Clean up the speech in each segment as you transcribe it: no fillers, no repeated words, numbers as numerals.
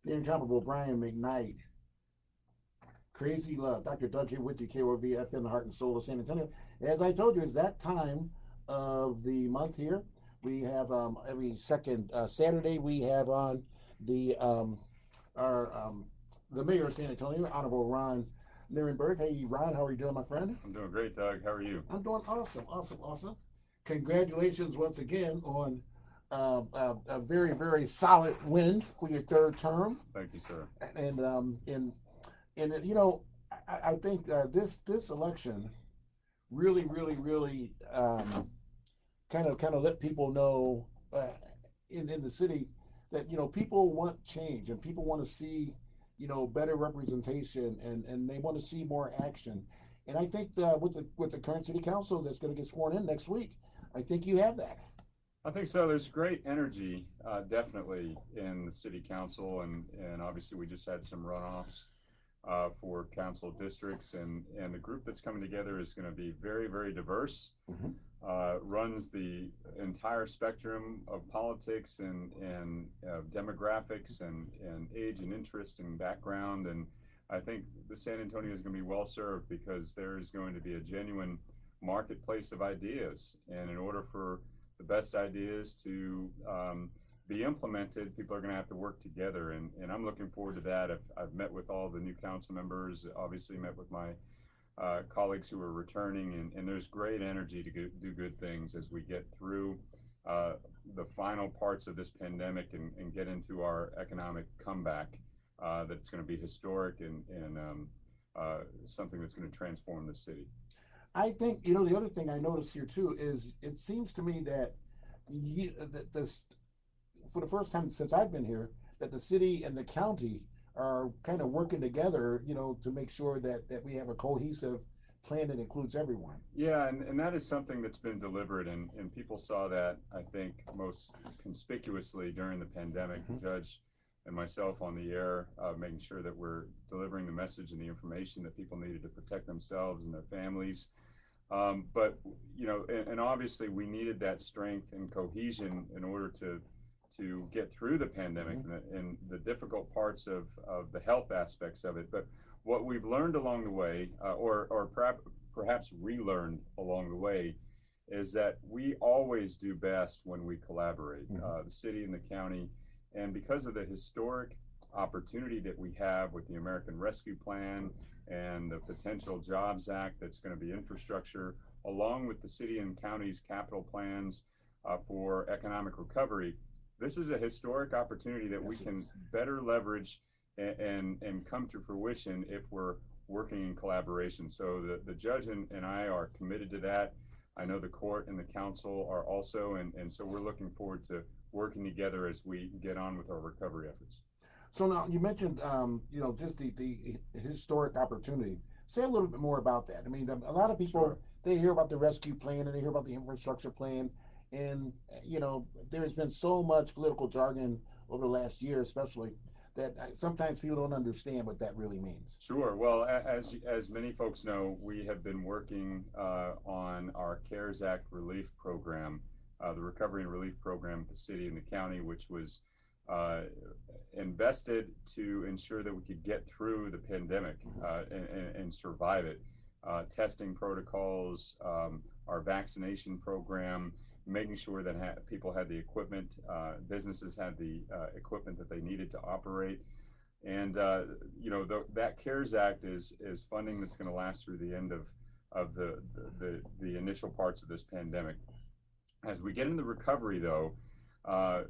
The incomparable Brian McKnight. Crazy Love. Dr. Doug here with you, KOVFM, the heart and soul of San Antonio. As I told you, it's that time of the month here. We have every second Saturday, we have on the our the mayor of San Antonio, Honorable Ron Nirenberg. Hey, Ron, how are you doing, my friend? I'm doing great, Doug. How are you? I'm doing awesome, awesome, awesome. Congratulations once again on a very, very solid win for your third term. Thank you, sir. And you know, I think this election really kind of let people know in the city that people want change and people want to see better representation and they want to see more action. And I think with the current city council that's going to get sworn in next week, I think you have that. I think so. There's great energy, definitely, in the city council, and obviously we just had some runoffs for council districts, and the group that's coming together is going to be very diverse. Mm-hmm. Runs the entire spectrum of politics and demographics and age and interest and background, and I think the San Antonio is going to be well served because there is going to be a genuine marketplace of ideas, and in order for the best ideas to be implemented, people are going to have to work together, and I'm looking forward to that. I've met with all the new council members, obviously met with my colleagues who are returning, and there's great energy to do good things as we get through the final parts of this pandemic and get into our economic comeback that's going to be historic and something that's going to transform the city. I think the other thing I noticed here too is it seems to me that this for the first time since I've been here that the city and the county are kind of working together, to make sure that we have a cohesive plan that includes everyone. Yeah, and that is something that's been deliberate, and people saw that, I think, most conspicuously during the pandemic. Mm-hmm. The judge and myself on the air, making sure that we're delivering the message and the information that people needed to protect themselves and their families. But and obviously we needed that strength and cohesion in order to get through the pandemic. Mm-hmm. and the difficult parts of the health aspects of it. But what we've learned along the way, or perhaps relearned along the way, is that we always do best when we collaborate, Mm-hmm. The city and the county. And because of the historic opportunity that we have with the American Rescue Plan and the potential Jobs Act that's going to be infrastructure, along with the city and county's capital plans for economic recovery, this is a historic opportunity that we can better leverage and come to fruition if we're working in collaboration. So the judge and I are committed to that. I know the court and the council are also, and so we're looking forward to working together as we get on with our recovery efforts. So now you mentioned, just the historic opportunity. Say a little bit more about that. I mean, a lot of people, Sure. They hear about the rescue plan and they hear about the infrastructure plan, and there's been so much political jargon over the last year, especially that sometimes people don't understand what that really means. Sure. Well, as many folks know, we have been working on our CARES Act relief program, the recovery and relief program at the city and the county, which was uh, invested to ensure that we could get through the pandemic and survive it. Testing protocols, our vaccination program, making sure that people had the equipment, businesses had the equipment that they needed to operate. And that CARES Act is funding that's going to last through the end of the initial parts of this pandemic. As we get into recovery, though, uh,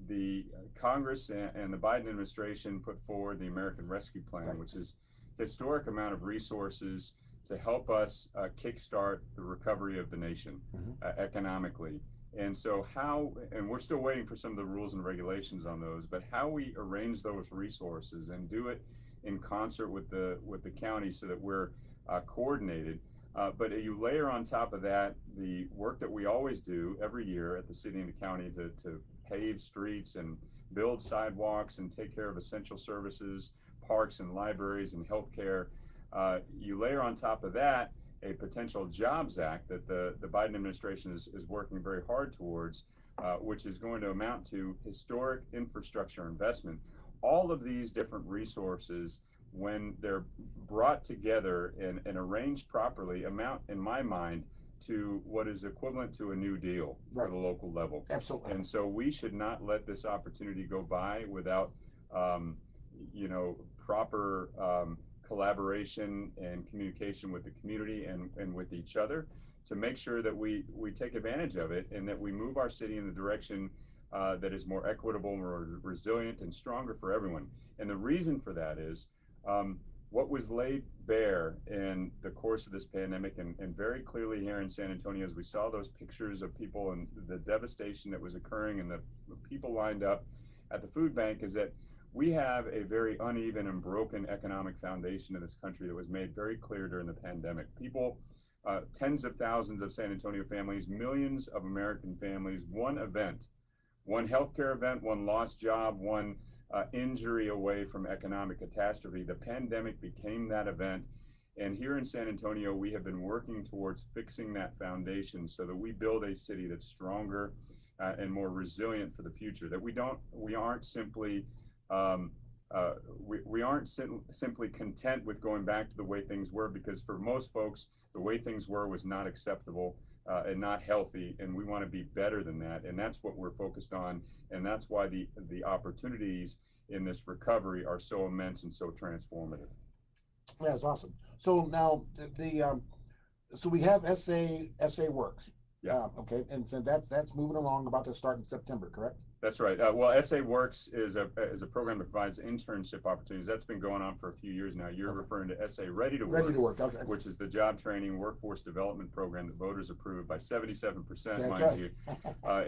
the Congress and the Biden administration put forward the American Rescue Plan, Right. which is historic amount of resources to help us kickstart the recovery of the nation Mm-hmm. economically. And so and we're still waiting for some of the rules and regulations on those, but how we arrange those resources and do it in concert with the county so that we're coordinated. But you layer on top of that the work that we always do every year at the city and the county to pave streets and build sidewalks and take care of essential services, parks and libraries and healthcare. You layer on top of that a potential Jobs Act that the Biden administration is working very hard towards, which is going to amount to historic infrastructure investment. all of these different resources, when they're brought together and arranged properly, amount, in my mind, to what is equivalent to a new deal for Right. the local level. Absolutely. And so we should not let this opportunity go by without, proper collaboration and communication with the community and with each other, to make sure that we take advantage of it, and that we move our city in the direction that is more equitable, more resilient, and stronger for everyone. And the reason for that is, what was laid bare in the course of this pandemic, and very clearly here in San Antonio, as we saw those pictures of people and the devastation that was occurring and the people lined up at the food bank, is that we have a very uneven and broken economic foundation in this country that was made very clear during the pandemic. People, tens of thousands of San Antonio families, millions of American families, one event, one healthcare event, one lost job, one injury away from economic catastrophe. The pandemic became that event. And here in San Antonio, we have been working towards fixing that foundation so that we build a city that's stronger and more resilient for the future. That we aren't simply simply content with going back to the way things were, because for most folks, the way things were was not acceptable and not healthy, and we want to be better than that. And that's what we're focused on, and that's why the opportunities in this recovery are so immense and so transformative. That's awesome. So now so we have SA Works. Yeah. Okay, and so that's moving along, about to start in September, correct? That's right. Well, SA Works is a program that provides internship opportunities. That's been going on for a few years now. You're referring to SA Ready to Work. Ready to Work, okay. Which is the job training workforce development program that voters approved by 77%, That's mind right. you,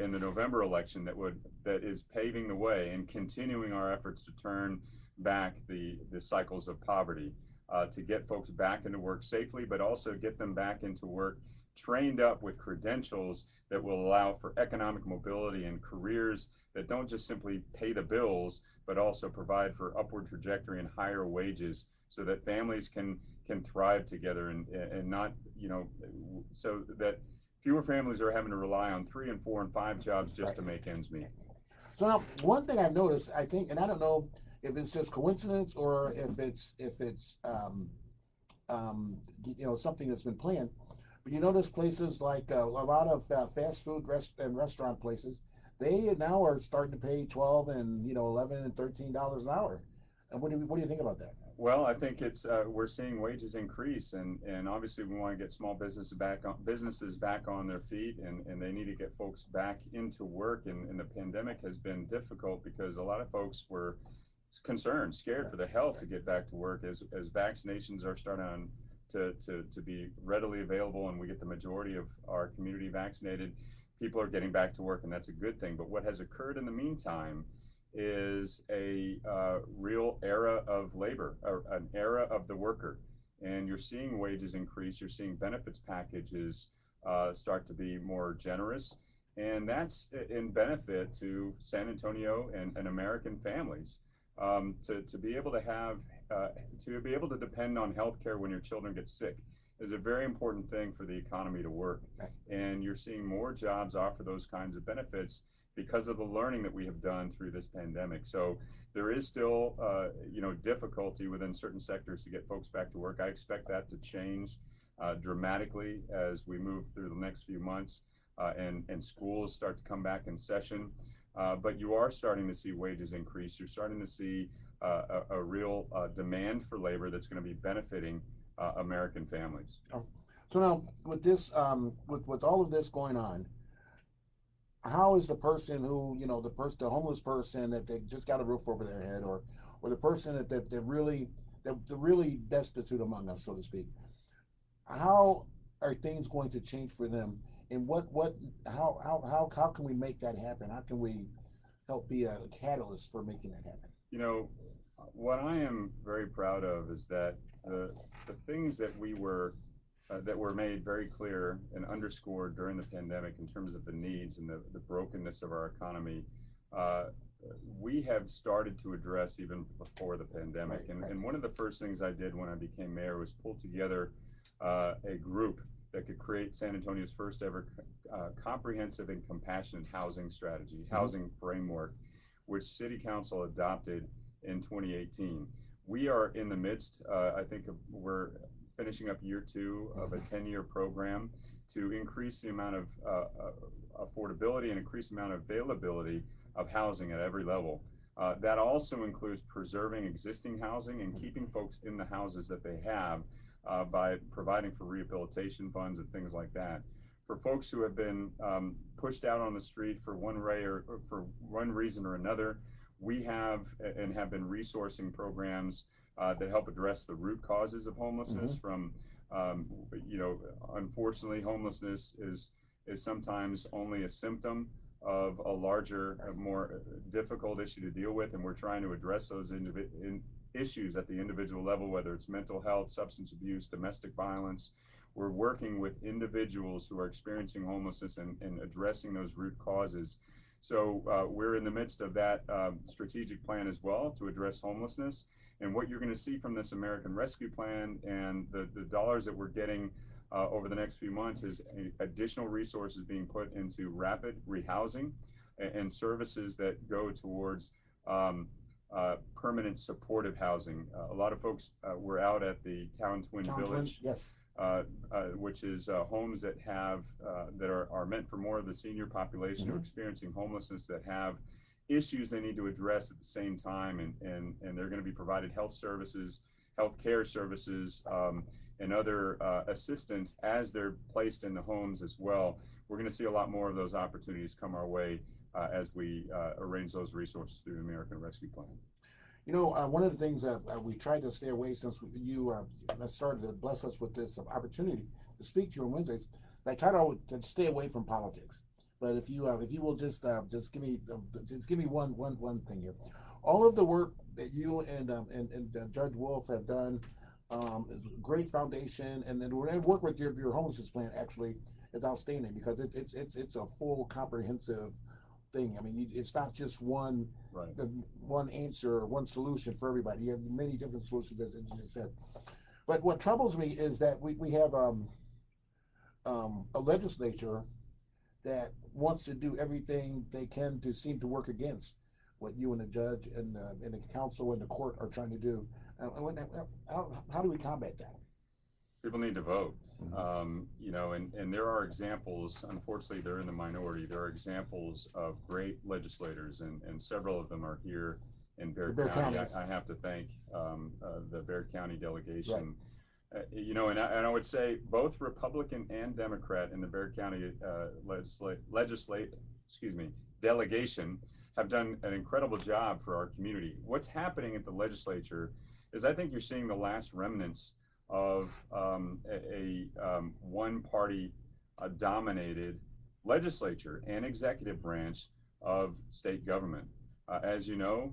in the November election, that is paving the way and continuing our efforts to turn back the cycles of poverty, to get folks back into work safely, but also get them back into work trained up with credentials that will allow for economic mobility and careers that don't just simply pay the bills, but also provide for upward trajectory and higher wages, so that families can thrive together, and not, so that fewer families are having to rely on 3 and 4 and 5 jobs just to make ends meet. So now, one thing I've noticed, I think, and I don't know if it's just coincidence or if it's something that's been planned, but you notice places like a lot of fast food and restaurant places, they now are starting to pay $12 and $11 and $13 an hour. And what do you think about that? Well, I think it's we're seeing wages increase, and obviously we want to get small businesses back on their feet, and they need to get folks back into work. And the pandemic has been difficult because a lot of folks were concerned, scared for their health to get back to work. As vaccinations are starting to be readily available, and we get the majority of our community vaccinated, people are getting back to work, and that's a good thing. But what has occurred in the meantime is a real era of labor, an era of the worker. And you're seeing wages increase, you're seeing benefits packages start to be more generous, and that's in benefit to San Antonio and American families. To be able to have, to be able to depend on healthcare when your children get sick is a very important thing for the economy to work. Right. And you're seeing more jobs offer those kinds of benefits because of the learning that we have done through this pandemic. So there is still, difficulty within certain sectors to get folks back to work. I expect that to change dramatically as we move through the next few months and schools start to come back in session. But you are starting to see wages increase. You're starting to see a real demand for labor that's going to be benefiting American families. So now, with this, with all of this going on, how is the person who, the homeless person that they just got a roof over their head, or the person that they're really destitute among us, so to speak, how are things going to change for them? And how can we make that happen? How can we help be a catalyst for making that happen? What I am very proud of is that the things that were made very clear and underscored during the pandemic in terms of the needs and the brokenness of our economy, we have started to address even before the pandemic. Right. And one of the first things I did when I became mayor was pull together a group that could create San Antonio's first ever comprehensive and compassionate housing strategy, housing framework, which City Council adopted in 2018. We are in the midst, I think we're finishing up year 2 of a 10-year program to increase the amount of affordability and increase the amount of availability of housing at every level. That also includes preserving existing housing and keeping folks in the houses that they have by providing for rehabilitation funds and things like that. For folks who have been pushed out on the street for one reason or another, we have and have been resourcing programs that help address the root causes of homelessness. From unfortunately, homelessness is sometimes only a symptom of a larger, more difficult issue to deal with, and we're trying to address those issues at the individual level, whether it's mental health, substance abuse, domestic violence. We're working with individuals who are experiencing homelessness and addressing those root causes. So we're in the midst of that strategic plan as well to address homelessness. And what you're going to see from this American Rescue Plan and the dollars that we're getting over the next few months is additional resources being put into rapid rehousing and services that go towards permanent supportive housing. A lot of folks were out at the Town Twin Village, yes. Which is homes that have that are meant for more of the senior population who are experiencing homelessness, that have issues they need to address at the same time, and they're going to be provided health services, health care services, and other assistance as they're placed in the homes as well. We're going to see a lot more of those opportunities come our way as we arrange those resources through the American Rescue Plan. You know, one of the things that we tried to stay away since you started to bless us with this opportunity to speak to you on Wednesdays, I try to stay away from politics. But if you will just give me one thing here. All of the work that you and Judge Wolf have done is a great foundation, and then work with your homelessness plan actually is outstanding, because it's a full comprehensive thing. I mean, it's not just one answer or one solution for everybody. You have many different solutions, as you just said. But what troubles me is that we have a legislature that wants to do everything they can to seem to work against what you and the judge and the council and the court are trying to do. How do we combat that? People need to vote. And there are examples, unfortunately they're in the minority, there are examples of great legislators, and several of them are here in Baird County. I have to thank the Baird County delegation. And I would say both Republican and Democrat in the Baird County delegation have done an incredible job for our community. What's happening at the legislature is, I think you're seeing the last remnants of a one-party dominated legislature and executive branch of state government. As you know,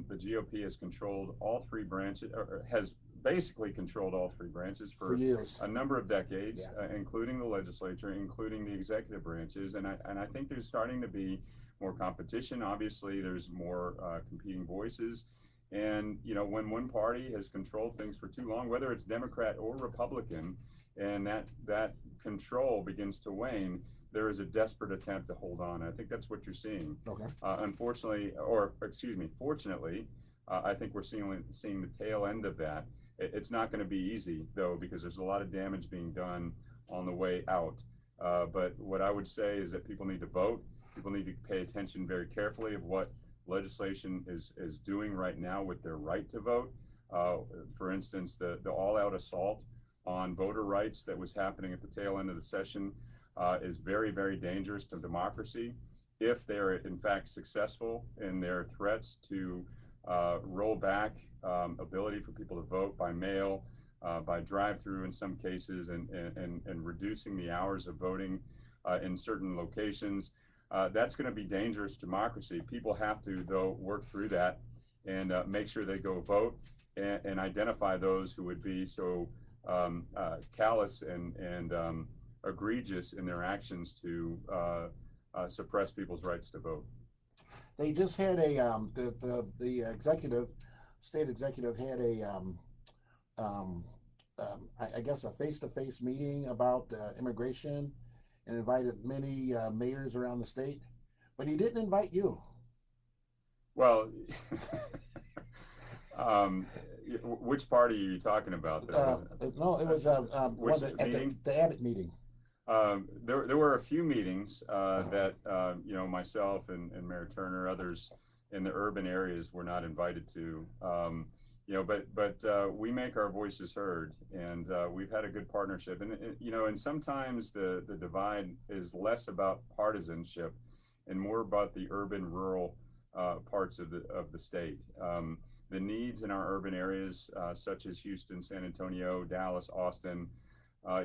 the GOP has controlled all three branches, or has basically controlled all three branches for years, a number of decades, including the legislature, including the executive branches. And I think there's starting to be more competition. Obviously, there's more competing voices. And when one party has controlled things for too long, whether it's Democrat or Republican, and that control begins to wane, there is a desperate attempt to hold on. I think that's what you're seeing. Fortunately, I think we're seeing the tail end of that. It's not going to be easy, though, because there's a lot of damage being done on the way out. But what I would say is that people need to vote. People need to pay attention very carefully of what legislation is doing right now with their right to vote. For instance, the all-out assault on voter rights that was happening at the tail end of the session is very, very dangerous to democracy. If they're in fact successful in their threats to roll back ability for people to vote by mail, by drive-through in some cases, and reducing the hours of voting in certain locations, that's going to be dangerous to democracy. People have to, though, work through that and make sure they go vote and identify those who would be so callous and egregious in their actions to suppress people's rights to vote. They just had the state executive had I guess a face-to-face meeting about immigration, and invited many mayors around the state, but he didn't invite you. Well, Um, which party are you talking about? There was No, it was which one that, at meeting? the Abbott meeting. There were a few meetings that myself and Mayor Turner, others in the urban areas were not invited to. But we make our voices heard, and we've had a good partnership. And sometimes the divide is less about partisanship and more about the urban rural parts of the state. The needs in our urban areas, such as Houston, San Antonio, Dallas, Austin,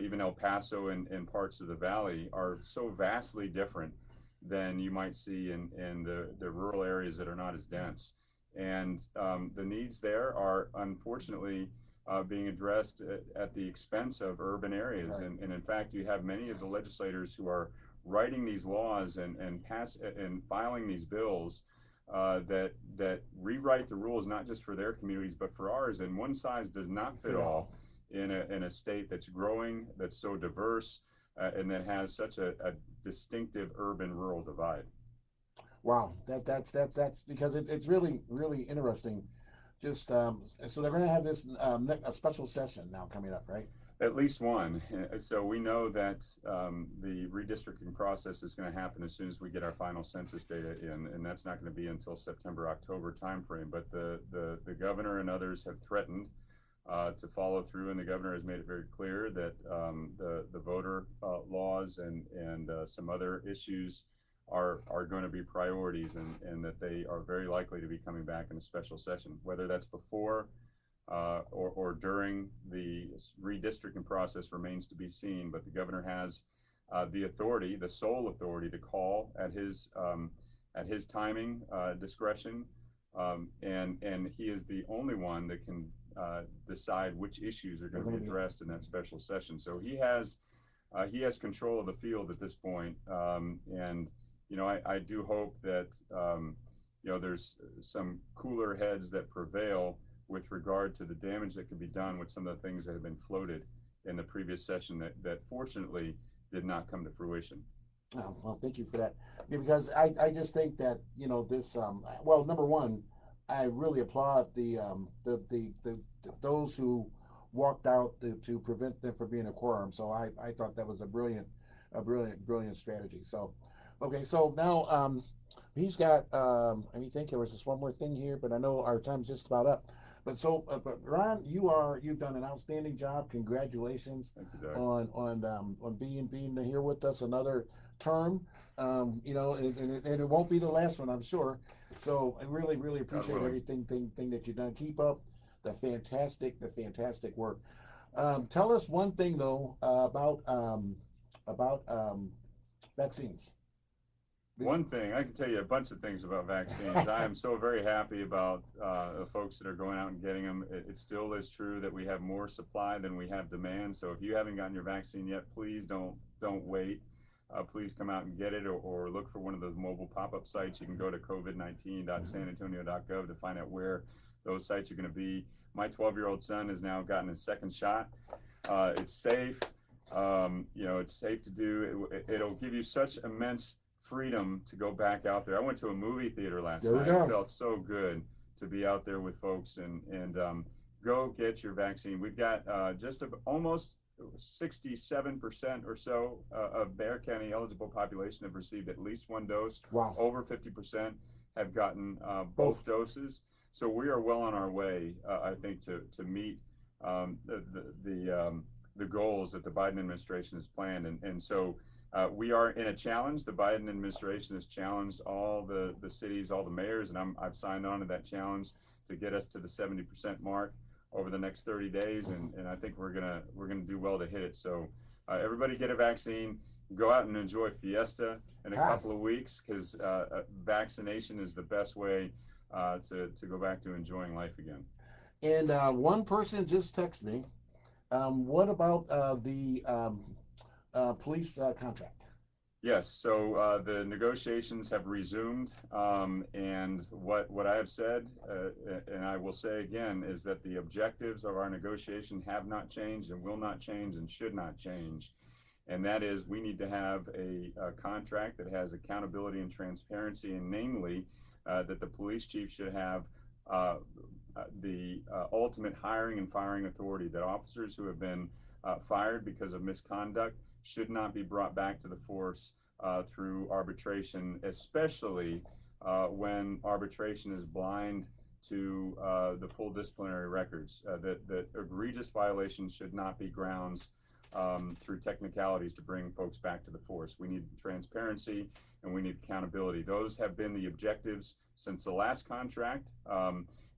even El Paso and parts of the valley, are so vastly different than you might see in the rural areas that are not as dense. And the needs there are unfortunately being addressed at the expense of urban areas. Right. And in fact, you have many of the legislators who are writing these laws and filing these bills that rewrite the rules not just for their communities but for ours. And one size does not fit all in a state that's growing, that's so diverse, and that has such a distinctive urban-rural divide. Wow, that's because it's really interesting. Just so they're going to have this a special session now coming up, right? At least one. So we know that the redistricting process is going to happen as soon as we get our final census data in, and that's not going to be until September, October timeframe. But the governor and others have threatened to follow through, and the governor has made it very clear that the voter laws and some other issues are going to be priorities, and that they are very likely to be coming back in a special session, whether that's before or during the redistricting process remains to be seen. But the governor has the authority, the sole authority, to call at his timing, discretion, and he is the only one that can decide which issues are going to be addressed in that special session. So he has control of the field at this point, and I do hope that there's some cooler heads that prevail with regard to the damage that can be done with some of the things that have been floated in the previous session that fortunately did not come to fruition. Oh, well, thank you for that. Yeah, because I just think that this well, number one, I really applaud the those who walked out to prevent them from being a quorum. So I thought that was a brilliant strategy. So okay, so now he's got I think there was just one more thing here, but I know our time's just about up. But but Ron, you've done an outstanding job. Congratulations. Thank you, Doug. On being here with us another term. And it won't be the last one, I'm sure. So I really appreciate everything that you've done. Keep up the fantastic work. Tell us one thing though about vaccines. One thing, I can tell you a bunch of things about vaccines. I am so very happy about the folks that are going out and getting them. It still is true that we have more supply than we have demand. So if you haven't gotten your vaccine yet, please don't wait. Please come out and get it, or look for one of those mobile pop-up sites. You can go to covid19.sanantonio.gov to find out where those sites are going to be. My 12-year-old son has now gotten his second shot. It's safe. It's safe to do. It'll give you such immense freedom to go back out there. I went to a movie theater last night. It felt so good to be out there with folks and go get your vaccine. We've got almost 67% or so of Bexar County eligible population have received at least one dose. Wow. Over 50% have gotten both doses. So we are well on our way, I think, to meet the goals that the Biden administration has planned. And so we are in a challenge. The Biden administration has challenged all the cities, all the mayors, and I've signed on to that challenge to get us to the 70% mark over the next 30 days, and I think we're gonna do well to hit it. So everybody get a vaccine. Go out and enjoy Fiesta in a couple of weeks, because vaccination is the best way to go back to enjoying life again. And one person just texted me. What about the police contract? Yes, so the negotiations have resumed, and what I have said, and I will say again, is that the objectives of our negotiation have not changed and will not change and should not change. And that is, we need to have a contract that has accountability and transparency, and namely, that the police chief should have ultimate hiring and firing authority, that officers who have been fired because of misconduct should not be brought back to the force through arbitration, especially when arbitration is blind to the full disciplinary records. That egregious violations should not be grounds through technicalities to bring folks back to the force. We need transparency and we need accountability. Those have been the objectives since the last contract,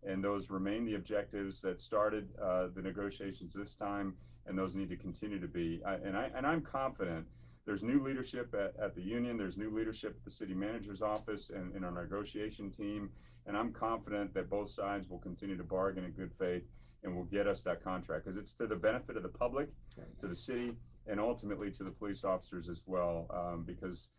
and those remain the objectives that started the negotiations this time, and those need to continue to be. I'm confident. There's new leadership at the union, there's new leadership at the city manager's office and in our negotiation team, and I'm confident that both sides will continue to bargain in good faith and will get us that contract, because it's to the benefit of the public, to the city, and ultimately to the police officers as well, because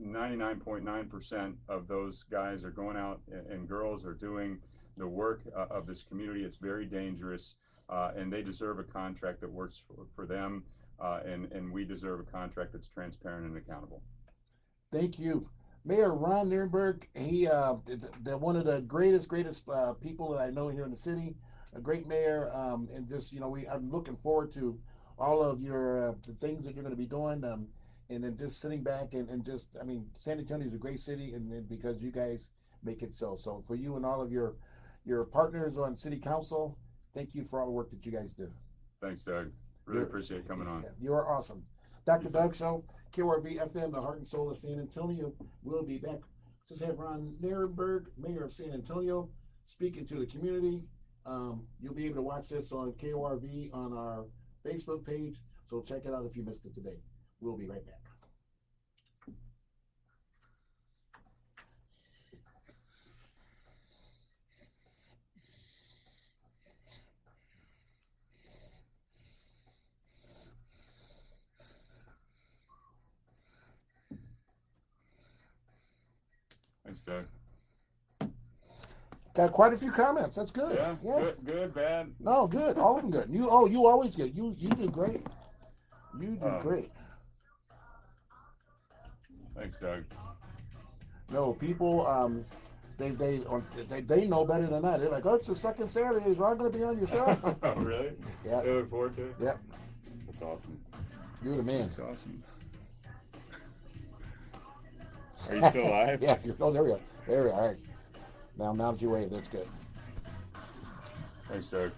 99.9% of those guys are going out and girls are doing the work of this community. It's very dangerous, and they deserve a contract that works for them, and we deserve a contract that's transparent and accountable. Thank you. Mayor Ron Nirenberg, he one of the greatest people that I know here in the city, a great mayor, and just, I'm looking forward to all of your the things that you're going to be doing, and then just sitting back and just, San Antonio is a great city, and because you guys make it so. So for you and all of your partners on city council, thank you for all the work that you guys do. Thanks, Doug. Really appreciate coming on. You are awesome. Dr. Doug Show, KRV FM, the heart and soul of San Antonio. We'll be back. Just have Ron Nirenberg, Mayor of San Antonio, speaking to the community. You'll be able to watch this on KORV on our Facebook page, so check it out if you missed it today. We'll be right back. Thanks, Doug. Got quite a few comments. That's good. Yeah. Good, bad. No, good. All of them good. You always good. You do great. You do great. Thanks, Doug. No, people, they know better than that. They're like, oh, it's the second Saturday. Is Ron going to be on your show? Oh, really? Yeah. They look forward to it? Yep. That's awesome. You're the man. That's awesome. Are you still live? Yeah. Oh, there we go. There we go. All right. Now that you wave, that's good. Thanks, Doug.